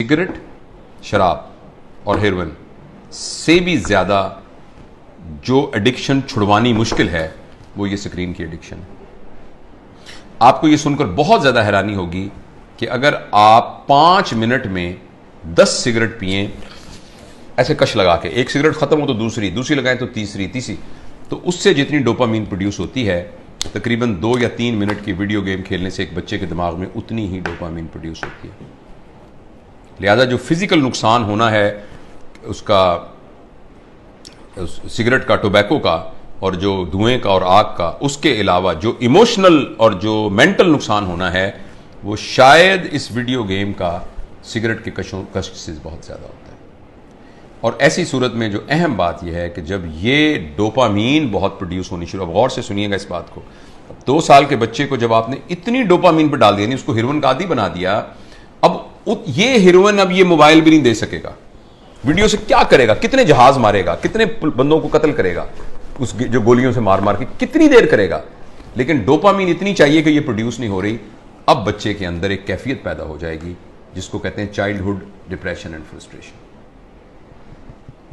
Cigarette, शराब और heroin से भी ज्यादा जो एडिक्शन छुड़वानी मुश्किल है वो ये स्क्रीन की एडिक्शन है। आपको ये सुनकर बहुत ज्यादा हैरानी होगी कि अगर आप 5 मिनट में 10 सिगरेट पिए, ऐसे कश लगा के, एक सिगरेट खत्म हो तो दूसरी, दूसरी लगाएं तो तीसरी, तो उससे जितनी डोपामीन प्रोड्यूस होती है तकरीबन 2 या 3 मिनट की वीडियो गेम खेलने से एक बच्चे के दिमाग में उतनी ही डोपामीन प्रोड्यूस होती है। लिहाजा जो फिजिकल नुकसान होना है उसका, सिगरेट का, टोबैको का और जो धुएं का और आग का, उसके अलावा जो इमोशनल और जो मेंटल नुकसान होना है वो शायद इस वीडियो गेम का सिगरेट के कश से बहुत ज्यादा होता है। और ऐसी सूरत में जो अहम बात यह है कि जब ये डोपामीन बहुत प्रोड्यूस होनी शुरू, अब गौर से सुनिएगा इस बात को, 2 साल के बच्चे को जब आपने इतनी डोपामीन पर डाल दिया, नहीं उसको हेरोइन का आदी बना दिया, अब ये हेरोइन अब ये मोबाइल भी नहीं दे सकेगा, वीडियो से क्या करेगा, कितने जहाज मारेगा, कितने बंदों को कत्ल करेगा, उस जो गोलियों से मार मार के कितनी देर करेगा, लेकिन डोपामीन इतनी चाहिए कि ये प्रोड्यूस नहीं हो रही। अब बच्चे के अंदर एक कैफियत पैदा हो जाएगी जिसको कहते हैं चाइल्डहुड डिप्रेशन एंड फ्रस्ट्रेशन।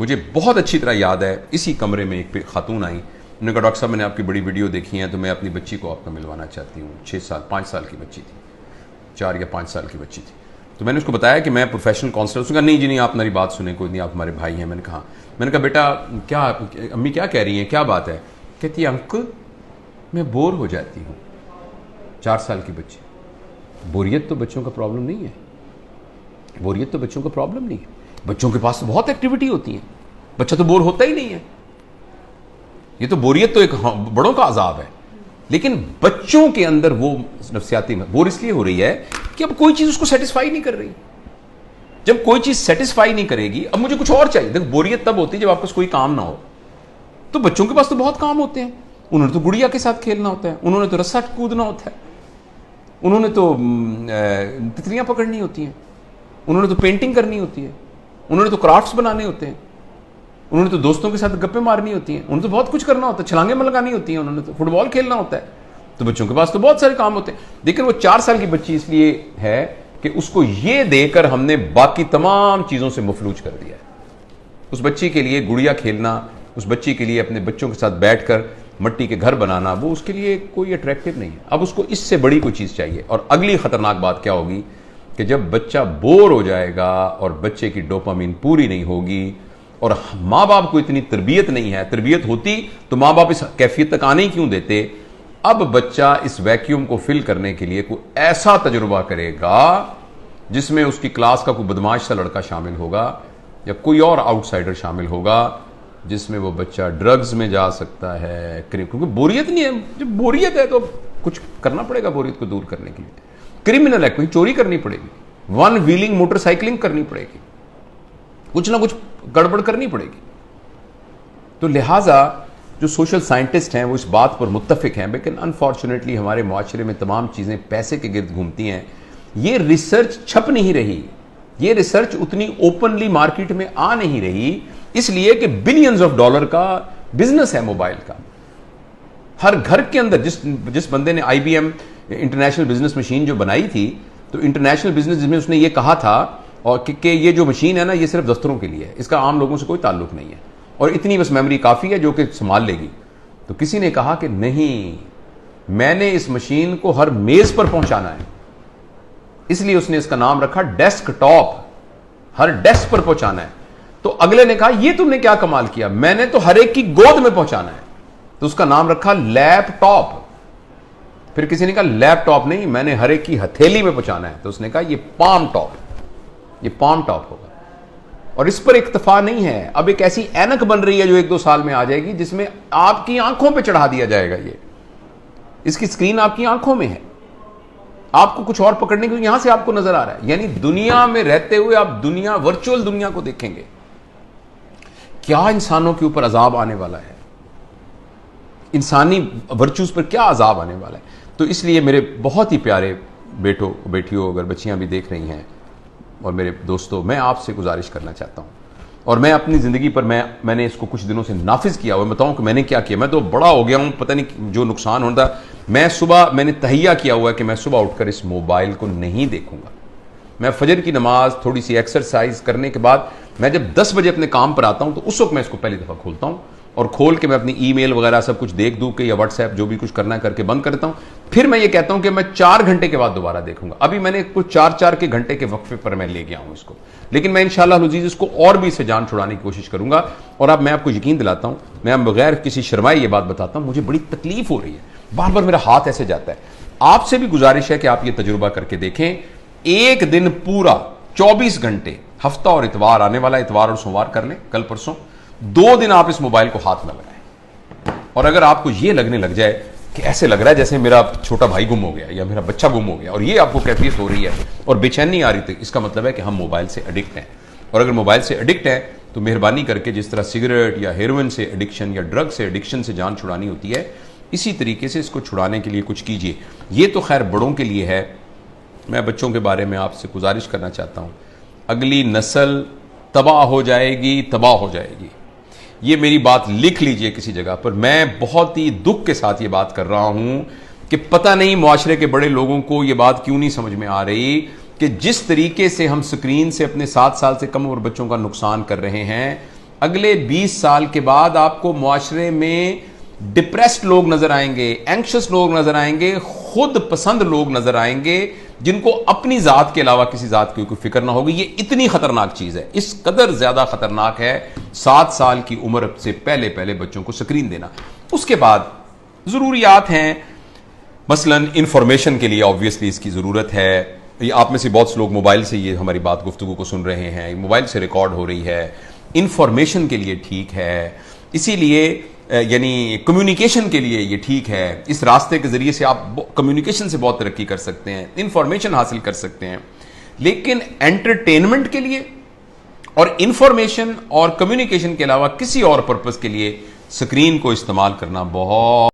मुझे बहुत अच्छी तरह याद है, इसी कमरे में एक खातून आई, उन्होंने कहा डॉक्टर साहब मैंने आपकी बड़ी वीडियो देखी है तो मैं अपनी बच्ची को आपका मिलवाना चाहती हूँ। 5 साल की बच्ची थी, 4 या 5 साल की बच्ची थी। तो मैंने उसको बताया कि मैं प्रोफेशनल काउंसलर। उसने कहा नहीं जी नहीं, आप मेरी बात सुने, कोई नहीं, आप हमारे भाई हैं। मैंने कहा बेटा क्या, अम्मी क्या कह रही हैं, क्या बात है? कहती है अंकल मैं बोर हो जाती हूँ। 4 साल की बच्ची। बोरियत तो बच्चों का प्रॉब्लम नहीं है, बोरियत तो बच्चों का प्रॉब्लम नहीं है, बच्चों के पास तो बहुत एक्टिविटी होती है, बच्चा तो बोर होता ही नहीं है। ये तो बोरियत तो एक बड़ों का अजाब है, लेकिन बच्चों के अंदर वो नफ्सियाती बोर इसलिए हो रही है कि अब कोई चीज उसको सेटिस्फाई नहीं कर रही। जब कोई चीज सेटिस्फाई नहीं करेगी, अब मुझे कुछ और चाहिए। देखो बोरियत तब होती है जब आपके पास कोई काम ना हो। तो बच्चों के पास तो बहुत काम होते हैं, उन्होंने तो गुड़िया के साथ खेलना होता है, उन्होंने तो रस्सा कूदना होता है, उन्होंने तो तितलियां पकड़नी होती हैं, उन्होंने तो पेंटिंग करनी होती है, उन्होंने तो क्राफ्ट्स बनाने होते हैं, उन्होंने तो दोस्तों के साथ गप्पे मारनी होती हैं, उन्होंने तो बहुत कुछ करना होता है, छलांगे लगानी होती हैं, उन्होंने तो फुटबॉल खेलना होता है। तो बच्चों के पास तो बहुत सारे काम होते हैं। लेकिन वो 4 साल की बच्ची इसलिए है कि उसको ये देकर हमने बाकी तमाम चीजों से मफलूज कर दिया है। उस बच्ची के लिए गुड़िया खेलना, उस बच्ची के लिए अपने बच्चों के साथ बैठकर मट्टी के घर बनाना, वो उसके लिए कोई अट्रैक्टिव नहीं है। अब उसको इससे बड़ी कोई चीज चाहिए। और अगली खतरनाक बात क्या होगी कि जब बच्चा बोर हो जाएगा और बच्चे की डोपामीन पूरी नहीं होगी और माँ बाप को इतनी तरबियत नहीं है, तरबियत होती तो माँ बाप इस कैफियत तक आने ही क्यों देते। अब बच्चा इस वैक्यूम को फिल करने के लिए कोई ऐसा तजुर्बा करेगा जिसमें उसकी क्लास का कोई बदमाश सा लड़का शामिल होगा या कोई और आउटसाइडर शामिल होगा, जिसमें वो बच्चा ड्रग्स में जा सकता है, क्योंकि बोरियत नहीं है। जब बोरियत है तो कुछ करना पड़ेगा बोरियत को दूर करने के लिए। क्रिमिनल है, कोई चोरी करनी पड़ेगी, 1 व्हीलिंग मोटरसाइकिलिंग करनी पड़ेगी, कुछ ना कुछ गड़बड़ करनी पड़ेगी। तो लिहाजा जो सोशल साइंटिस्ट हैं वो इस बात पर मुत्तफिक हैं, लेकिन अनफॉर्चुनेटली हमारे मुआशरे में तमाम चीजें पैसे के गिर्द घूमती हैं। ये रिसर्च छप नहीं रही, ये रिसर्च उतनी ओपनली मार्केट में आ नहीं रही, इसलिए कि बिलियंस ऑफ डॉलर का बिजनेस है मोबाइल का। हर घर के अंदर जिस बंदे ने IBM इंटरनेशनल बिजनेस मशीन जो बनाई थी, तो इंटरनेशनल बिजनेस जिसमें उसने ये कहा था और कि ये जो मशीन है ना, ये सिर्फ दफ्तरों के लिए है, इसका आम लोगों से कोई ताल्लुक नहीं है और इतनी बस मेमोरी काफी है जो कि संभाल लेगी। तो किसी ने कहा कि नहीं, मैंने इस मशीन को हर मेज पर पहुंचाना है, इसलिए उसने इसका नाम रखा डेस्कटॉप, हर डेस्क पर पहुंचाना है। तो अगले ने कहा ये तुमने क्या कमाल किया, मैंने तो हर एक की गोद में पहुंचाना है, तो उसका नाम रखा लैपटॉप। फिर किसी ने कहा लैपटॉप नहीं, मैंने हर एक की हथेली में पहुंचाना है, तो उसने कहा ये पाम टॉप, ये पाम टॉप होगा। और इस पर इक्तफा नहीं है, अब एक ऐसी ऐनक बन रही है जो 1-2 साल में आ जाएगी, जिसमें आपकी आंखों पे चढ़ा दिया जाएगा। ये इसकी स्क्रीन आपकी आंखों में है, आपको कुछ और पकड़ने को यहां से आपको नजर आ रहा है। यानी दुनिया में रहते हुए आप दुनिया, वर्चुअल दुनिया को देखेंगे। क्या इंसानों के ऊपर अजाब आने वाला है, इंसानी वर्चूज पर क्या अजाब आने वाला है। तो इसलिए मेरे बहुत ही प्यारे बेटों बेटियों, अगर बच्चियां भी देख रही हैं और मेरे दोस्तों, मैं आपसे गुजारिश करना चाहता हूं, और मैं अपनी जिंदगी पर मैंने इसको कुछ दिनों से नाफिज किया हुआ। बताऊं कि मैंने क्या किया, मैं तो बड़ा हो गया हूं, पता नहीं जो नुकसान होता। मैंने तहिया किया हुआ है कि मैं सुबह उठकर इस मोबाइल को नहीं देखूंगा। मैं फजर की नमाज, थोड़ी सी एक्सरसाइज करने के बाद मैं जब 10 बजे अपने काम पर आता हूं तो उस वक्त मैं इसको पहली दफा खोलता हूं और खोल के मैं अपनी ईमेल वगैरह सब कुछ देख दूं के या व्हाट्सएप जो भी कुछ करना है करके बंद करता हूं। फिर मैं ये कहता हूं कि मैं 4 घंटे के बाद दोबारा देखूंगा। अभी मैंने कुछ 4-4 के घंटे के वक्फे पर मैं ले गया हूं इसको, लेकिन मैं इंशाअल्लाह अज़ीज़ इसको और भी इसे जान छुड़ाने की कोशिश करूंगा। और अब मैं आपको यकीन दिलाता हूं, मैं बगैर किसी शर्माए ये बात बताता हूं, मुझे बड़ी तकलीफ हो रही है, बार बार मेरा हाथ ऐसे जाता है। आपसे भी गुजारिश है कि आप ये तजुर्बा करके देखें। एक दिन पूरा 24 घंटे, हफ्ता और इतवार, आने वाला इतवार और सोमवार कर लें, कल परसों 2 दिन आप इस मोबाइल को हाथ न लगाएं। और अगर आपको यह लगने लग जाए कि ऐसे लग रहा है जैसे मेरा छोटा भाई गुम हो गया या मेरा बच्चा गुम हो गया, और ये आपको कैफियत हो रही है और बेचैनी आ रही थी, इसका मतलब है कि हम मोबाइल से एडिक्ट हैं। और अगर मोबाइल से एडिक्ट हैं तो मेहरबानी करके जिस तरह सिगरेट या हेरोइन से एडिक्शन या ड्रग से एडिक्शन से जान छुड़ानी होती है, इसी तरीके से इसको छुड़ाने के लिए कुछ कीजिए। ये तो खैर बड़ों के लिए है। मैं बच्चों के बारे में आपसे गुजारिश करना चाहता हूं, अगली नस्ल तबाह हो जाएगी, तबाह हो जाएगी। ये मेरी बात लिख लीजिए किसी जगह पर। मैं बहुत ही दुख के साथ ये बात कर रहा हूं कि पता नहीं मुआशरे के बड़े लोगों को ये बात क्यों नहीं समझ में आ रही कि जिस तरीके से हम स्क्रीन से अपने 7 साल से कम उम्र बच्चों का नुकसान कर रहे हैं, अगले 20 साल के बाद आपको मुआशरे में डिप्रेस्ड लोग नजर आएंगे, एंक्शस लोग नजर आएंगे, खुद पसंद लोग नजर आएंगे, जिनको अपनी जात के अलावा किसी जात की कोई फिक्र ना होगी। ये इतनी खतरनाक चीज है, इस कदर ज्यादा खतरनाक है 7 साल की उम्र से पहले पहले बच्चों को स्क्रीन देना। उसके बाद जरूरियात हैं, मसलन इंफॉर्मेशन के लिए ऑब्वियसली इसकी जरूरत है। ये आप में से बहुत से लोग मोबाइल से ये हमारी बात गुफ्तगू को सुन रहे हैं, मोबाइल से रिकॉर्ड हो रही है, इंफॉर्मेशन के लिए ठीक है, इसीलिए यानी कम्युनिकेशन के लिए ये ठीक है। इस रास्ते के जरिए से आप कम्युनिकेशन से बहुत तरक्की कर सकते हैं, इंफॉर्मेशन हासिल कर सकते हैं। लेकिन एंटरटेनमेंट के लिए और इंफॉर्मेशन और कम्युनिकेशन के अलावा किसी और पर्पस के लिए स्क्रीन को इस्तेमाल करना बहुत